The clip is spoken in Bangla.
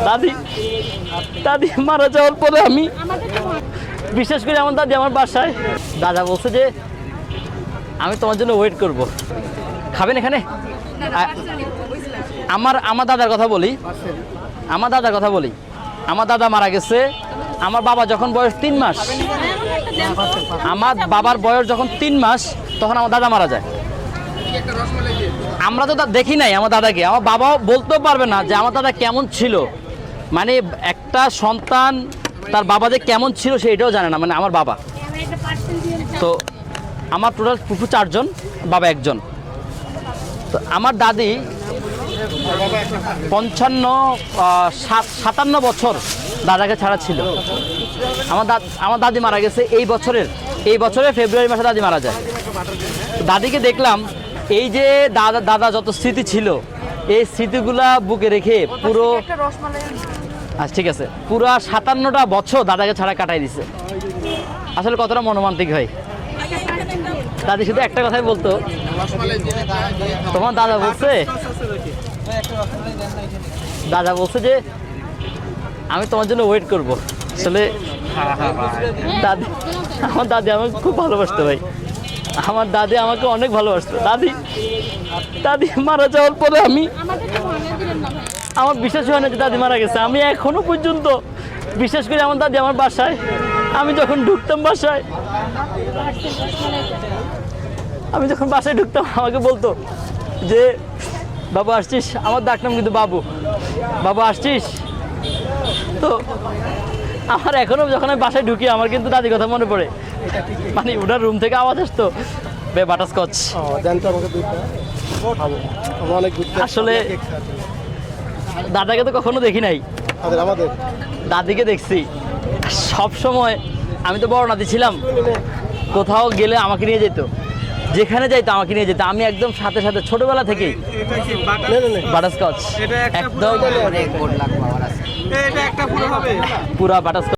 দাদি দাদি মারা যাওয়ার পরে আমি বিশেষ করে আমার দাদি আমার বাসায় দাদা বলছে যে আমি তোমার জন্য ওয়েট করব। খাবেন এখানে? আমার দাদার কথা বলি। আমার দাদা মারা গেছে আমার বাবা যখন বয়স 3 মাস। আমার বাবার বয়স যখন 3 মাস তখন আমার দাদা মারা যায়। আমরা তো দেখি নাই আমার দাদাকে। আমার বাবাও বলতেও পারবে না যে আমার দাদা কেমন ছিল। মানে একটা সন্তান তার বাবা যে কেমন ছিল সেটাও জানে না, মানে আমার বাবা। তো আমার টোটাল ফুফু 4 জন, বাবা 1 জন। তো আমার দাদি 57 বছর দাদাকে ছাড়া ছিল। আমার দাদি মারা গেছে এই বছরের ফেব্রুয়ারি মাসে দাদি মারা যায়। দাদিকে দেখলাম এই যে দাদা যত স্মৃতি ছিল এই স্মৃতিগুলা বুকে রেখে পুরো আচ্ছা ঠিক আছে পুরো 57টা বছর দাদাকে ছাড়া কাটাই দিছে। আসলে কতটা মনোমান্তিক হয়। দাদি শুধু একটা কথাই বলতো, তোমার দাদা বলছে যে আমি তোমার জন্য ওয়েট করব। আসলে আমার দাদি আমাকে খুব ভালোবাসতো ভাই। আমার দাদি আমাকে অনেক ভালোবাসতো। দাদি মারা যাওয়ার পরে আমি আমার বিশ্বাস হয় না যে দাদি মারা গেছে। আমি এখনো পর্যন্ত বিশেষ করে আমার দাদি আমার বাসায় আমি যখন ঢুকতাম আমাকে বলতো যে বাবু আসছিস। আমার ডাকনাম কিন্তু বাবু আসছিস। তো আমার এখনো যখন আমি বাসায় ঢুকি আমার কিন্তু দাদির কথা মনে পড়ে। মানে ওটার রুম থেকে আওয়াজ আসতো বাটারস্কচ। আসলে দাদাকে তো কখনো দেখি নাই, দাদিকে দেখছি সব সময়। আমি তো বড় নাতি ছিলাম, কোথাও গেলে আমাকে নিয়ে যেত, যেখানে যাইতো আমাকে নিয়ে যেত। আমি একদম সাথে ছোটবেলা থেকেই বাটারস্কচ একদম পুরা বাটারস্কচ